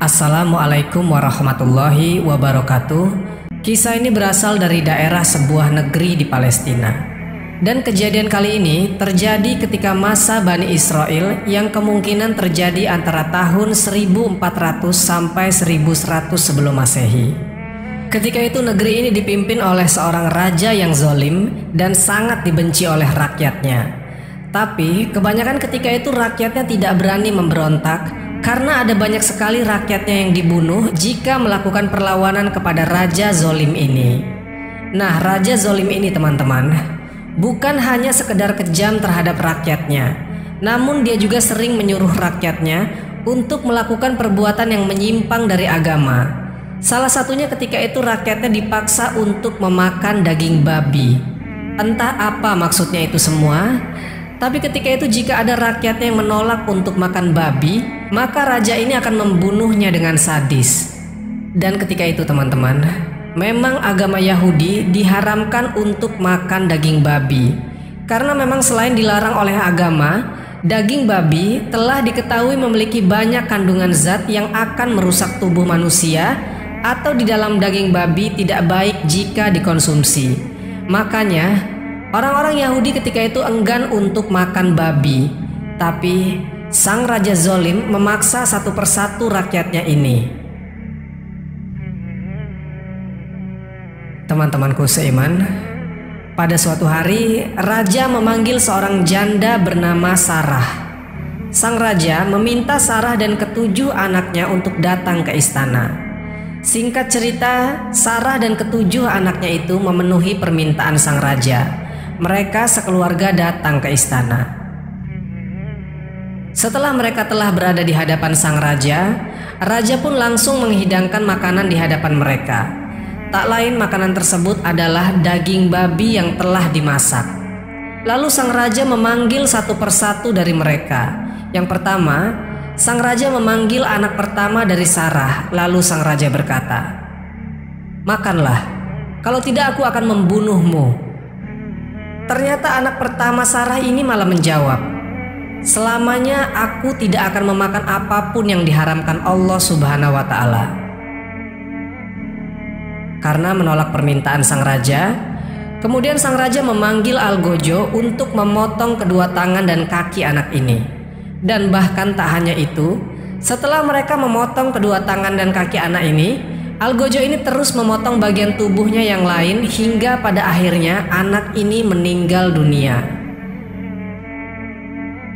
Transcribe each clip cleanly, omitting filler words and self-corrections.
Assalamualaikum warahmatullahi wabarakatuh. Kisah ini berasal dari daerah sebuah negeri di Palestina. Dan kejadian kali ini terjadi ketika masa Bani Israel yang kemungkinan terjadi antara tahun 1400 sampai 1100 sebelum Masehi. Ketika itu negeri ini dipimpin oleh seorang raja yang zalim dan sangat dibenci oleh rakyatnya. Tapi kebanyakan ketika itu rakyatnya tidak berani memberontak karena ada banyak sekali rakyatnya yang dibunuh jika melakukan perlawanan kepada raja zalim ini. Nah, raja zalim ini teman-teman, bukan hanya sekedar kejam terhadap rakyatnya, namun dia juga sering menyuruh rakyatnya untuk melakukan perbuatan yang menyimpang dari agama. Salah satunya ketika itu rakyatnya dipaksa untuk memakan daging babi. Entah apa maksudnya itu semua, tapi ketika itu jika ada rakyatnya yang menolak untuk makan babi, maka raja ini akan membunuhnya dengan sadis. Dan ketika itu teman-teman, memang agama Yahudi diharamkan untuk makan daging babi. Karena memang selain dilarang oleh agama, daging babi telah diketahui memiliki banyak kandungan zat yang akan merusak tubuh manusia, atau di dalam daging babi tidak baik jika dikonsumsi. Makanya orang-orang Yahudi ketika itu enggan untuk makan babi. Tapi sang raja zalim memaksa satu persatu rakyatnya ini. Teman-temanku seiman, pada suatu hari raja memanggil seorang janda bernama Sarah. Sang raja meminta Sarah dan ketujuh anaknya untuk datang ke istana. Singkat cerita, Sarah dan ketujuh anaknya itu memenuhi permintaan sang raja. Mereka sekeluarga datang ke istana. Setelah mereka telah berada di hadapan sang raja, raja pun langsung menghidangkan makanan di hadapan mereka. Tak lain makanan tersebut adalah daging babi yang telah dimasak. Lalu sang raja memanggil satu persatu dari mereka. Yang pertama, sang raja memanggil anak pertama dari Sarah. Lalu sang raja berkata, "Makanlah, kalau tidak aku akan membunuhmu." Ternyata anak pertama Sarah ini malah menjawab, "Selamanya aku tidak akan memakan apapun yang diharamkan Allah Subhanahu wa Ta'ala." Karena menolak permintaan sang raja, kemudian sang raja memanggil algojo untuk memotong kedua tangan dan kaki anak ini. Dan bahkan tak hanya itu, setelah mereka memotong kedua tangan dan kaki anak ini, algojo ini terus memotong bagian tubuhnya yang lain hingga pada akhirnya anak ini meninggal dunia.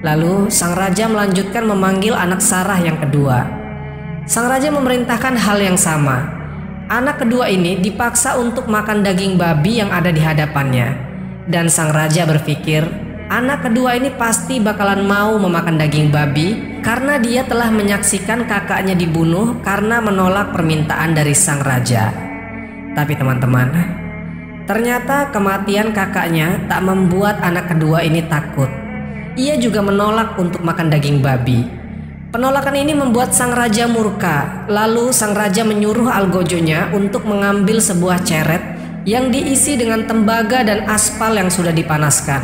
Lalu sang raja melanjutkan memanggil anak Sarah yang kedua. Sang raja memerintahkan hal yang sama. Anak kedua ini dipaksa untuk makan daging babi yang ada di hadapannya. Dan sang raja berpikir, anak kedua ini pasti bakalan mau memakan daging babi karena dia telah menyaksikan kakaknya dibunuh karena menolak permintaan dari sang raja. Tapi teman-teman, ternyata kematian kakaknya tak membuat anak kedua ini takut. Ia juga menolak untuk makan daging babi. Penolakan ini membuat sang raja murka. Lalu sang raja menyuruh algojonya untuk mengambil sebuah ceret yang diisi dengan tembaga dan aspal yang sudah dipanaskan.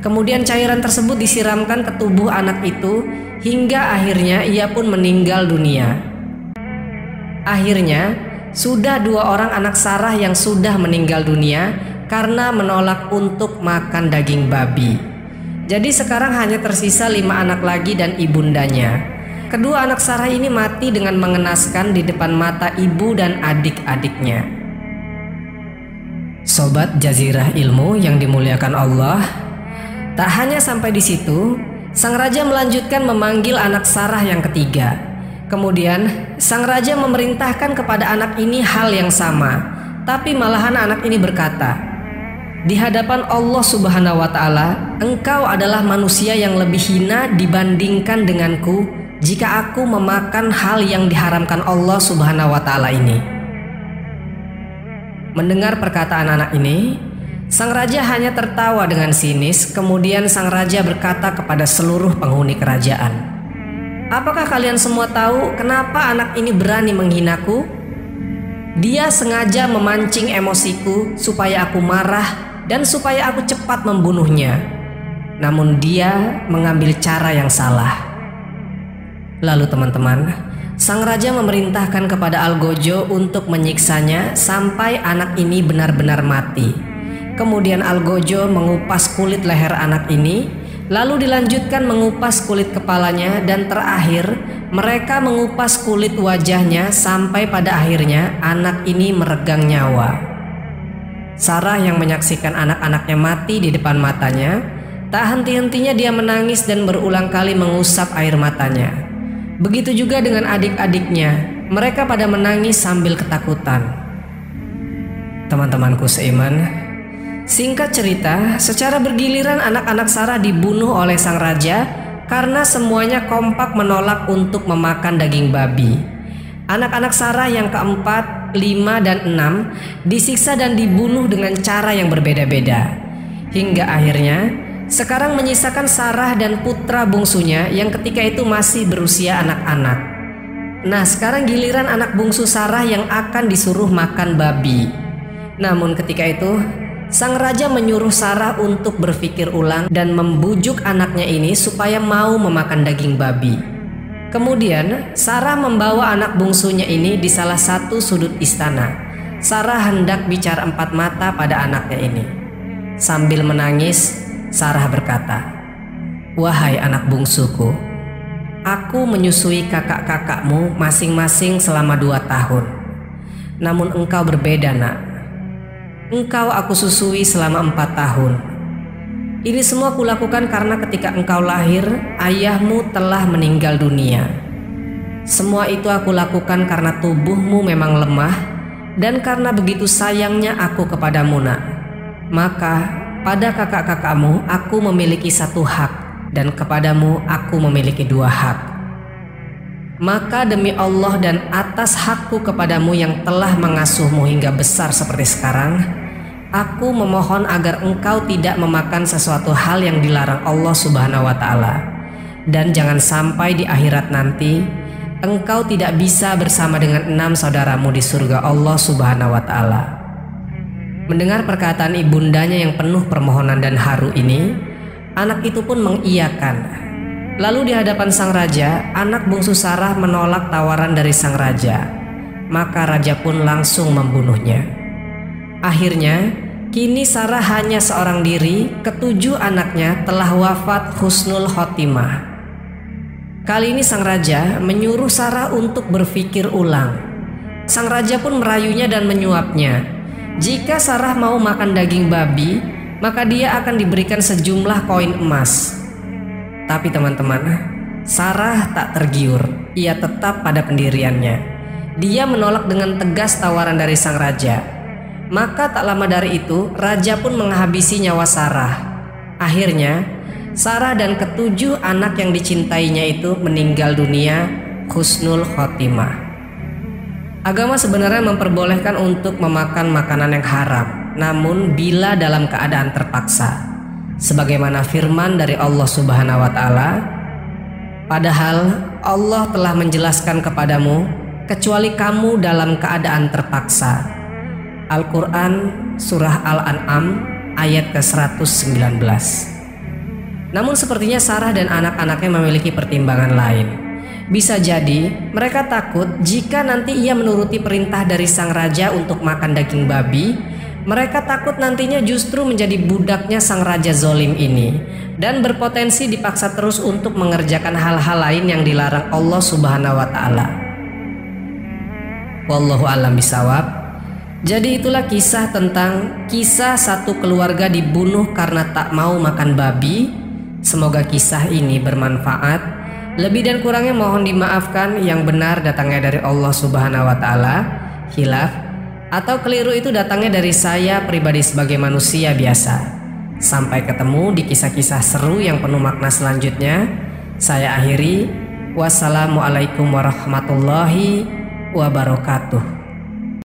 Kemudian cairan tersebut disiramkan ke tubuh anak itu hingga akhirnya ia pun meninggal dunia. Akhirnya sudah 2 orang anak Sarah yang sudah meninggal dunia karena menolak untuk makan daging babi. Jadi sekarang hanya tersisa 5 anak lagi dan ibundanya. Kedua anak Sarah ini mati dengan mengenaskan di depan mata ibu dan adik-adiknya. Sobat Jazirah Ilmu yang dimuliakan Allah, tak hanya sampai di situ, sang raja melanjutkan memanggil anak Sarah yang ketiga. Kemudian sang raja memerintahkan kepada anak ini hal yang sama, tapi malahan anak ini berkata, "Di hadapan Allah Subhanahu wa Ta'ala, engkau adalah manusia yang lebih hina dibandingkan denganku jika aku memakan hal yang diharamkan Allah Subhanahu wa Ta'ala ini." Mendengar perkataan anak ini, sang raja hanya tertawa dengan sinis. Kemudian sang raja berkata kepada seluruh penghuni kerajaan, "Apakah kalian semua tahu kenapa anak ini berani menghinaku? Dia sengaja memancing emosiku supaya aku marah dan supaya aku cepat membunuhnya. Namun dia mengambil cara yang salah." Lalu teman-teman, Sang raja memerintahkan kepada Algojo untuk menyiksanya sampai anak ini benar-benar mati. Kemudian Algojo mengupas kulit leher anak ini, lalu dilanjutkan mengupas kulit kepalanya, dan terakhir mereka mengupas kulit wajahnya sampai pada akhirnya anak ini meregang nyawa. Sarah yang menyaksikan anak-anaknya mati di depan matanya, tak henti-hentinya dia menangis dan berulang kali mengusap air matanya. Begitu juga dengan adik-adiknya, mereka pada menangis sambil ketakutan. Teman-temanku seiman, singkat cerita, secara bergiliran anak-anak Sarah dibunuh oleh sang raja karena semuanya kompak menolak untuk memakan daging babi. Anak-anak Sarah yang keempat, 5, dan 6 disiksa dan dibunuh dengan cara yang berbeda-beda. Hingga akhirnya sekarang menyisakan Sarah dan putra bungsunya yang ketika itu masih berusia anak-anak. Nah, sekarang giliran anak bungsu Sarah yang akan disuruh makan babi. Namun ketika itu sang raja menyuruh Sarah untuk berpikir ulang dan membujuk anaknya ini supaya mau memakan daging babi. Kemudian Sarah membawa anak bungsunya ini di salah satu sudut istana. Sarah hendak bicara empat mata pada anaknya ini. Sambil menangis, Sarah berkata, "Wahai anak bungsuku, aku menyusui kakak-kakakmu masing-masing selama 2 tahun. Namun engkau berbeda, nak. Engkau aku susui selama 4 tahun. Ini semua kulakukan karena ketika engkau lahir, ayahmu telah meninggal dunia. Semua itu aku lakukan karena tubuhmu memang lemah dan karena begitu sayangnya aku kepadamu, nak. Maka pada kakak-kakakmu aku memiliki 1 hak, dan kepadamu aku memiliki 2 hak. Maka demi Allah dan atas hakku kepadamu yang telah mengasuhmu hingga besar seperti sekarang, aku memohon agar engkau tidak memakan sesuatu hal yang dilarang Allah Subhanahu wa Ta'ala, dan jangan sampai di akhirat nanti engkau tidak bisa bersama dengan 6 saudaramu di surga Allah Subhanahu wa Ta'ala." Mendengar perkataan ibundanya yang penuh permohonan dan haru ini, anak itu pun mengiyakan. Lalu di hadapan sang raja, anak bungsu Sarah menolak tawaran dari sang raja. Maka raja pun langsung membunuhnya. Akhirnya, kini Sarah hanya seorang diri, ke-7 anaknya telah wafat husnul khotimah. Kali ini sang raja menyuruh Sarah untuk berpikir ulang. Sang raja pun merayunya dan menyuapnya. Jika Sarah mau makan daging babi, maka dia akan diberikan sejumlah koin emas. Tapi teman-teman, Sarah tak tergiur. Ia tetap pada pendiriannya. Dia menolak dengan tegas tawaran dari sang raja. Maka tak lama dari itu, raja pun menghabisi nyawa Sarah. Akhirnya, Sarah dan ke-7 anak yang dicintainya itu meninggal dunia husnul khotimah. Agama sebenarnya memperbolehkan untuk memakan makanan yang haram, namun bila dalam keadaan terpaksa, sebagaimana firman dari Allah Subhanahu wa Ta'ala, "Padahal Allah telah menjelaskan kepadamu kecuali kamu dalam keadaan terpaksa." Al-Quran Surah Al-An'am ayat ke-119. Namun sepertinya Sarah dan anak-anaknya memiliki pertimbangan lain. Bisa jadi mereka takut jika nanti ia menuruti perintah dari sang raja untuk makan daging babi, mereka takut nantinya justru menjadi budaknya sang raja zolim ini dan berpotensi dipaksa terus untuk mengerjakan hal-hal lain yang dilarang Allah Subhanahu wa Ta'ala. Wallahu a'lam bishawab. Jadi itulah kisah tentang kisah satu keluarga dibunuh karena tak mau makan babi. Semoga kisah ini bermanfaat. Lebih dan kurangnya mohon dimaafkan. Yang benar datangnya dari Allah Subhanahu wa Ta'ala. Khilaf atau keliru itu datangnya dari saya pribadi sebagai manusia biasa. Sampai ketemu di kisah-kisah seru yang penuh makna selanjutnya. Saya akhiri. Wassalamualaikum warahmatullahi wabarakatuh.